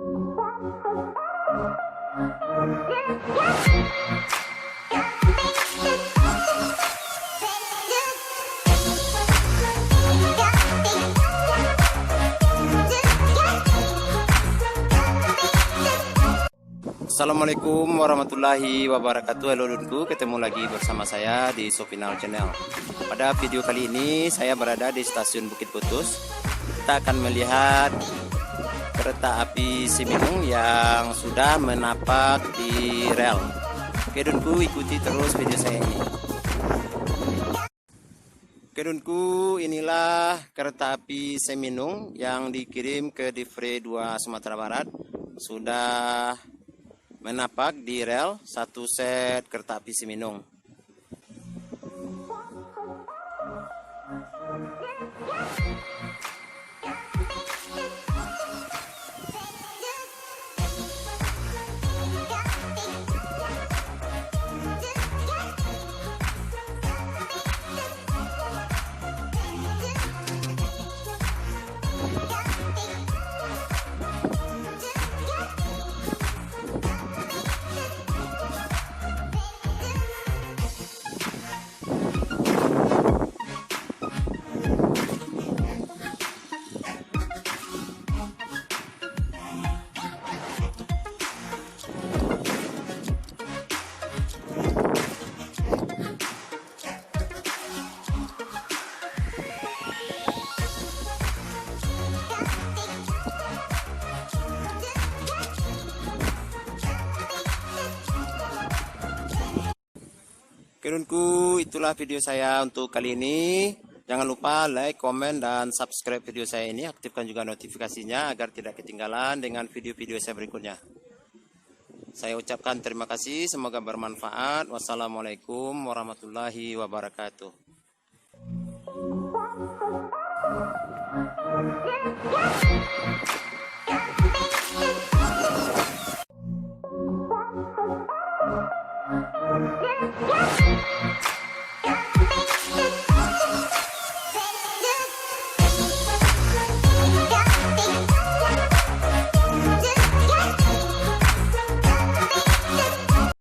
Assalamualaikum warahmatullahi wabarakatuh. Halo Dunku, ketemu lagi bersama saya di Sofinal Channel. Pada video kali ini saya berada di stasiun Bukit Putus. Kita akan melihat kereta api Seminung yang sudah menapak di rel. Oke Dunku, ikuti terus video saya ini. Oke Dunku, inilah kereta api Seminung yang dikirim ke Divre 2 Sumatera Barat. Sudah menapak di rel satu set kereta api Seminung. Kedunku, itulah video saya untuk kali ini. Jangan lupa like, komen, dan subscribe video saya ini. Aktifkan juga notifikasinya agar tidak ketinggalan dengan video-video saya berikutnya. Saya ucapkan terima kasih, semoga bermanfaat. Wassalamualaikum warahmatullahi wabarakatuh.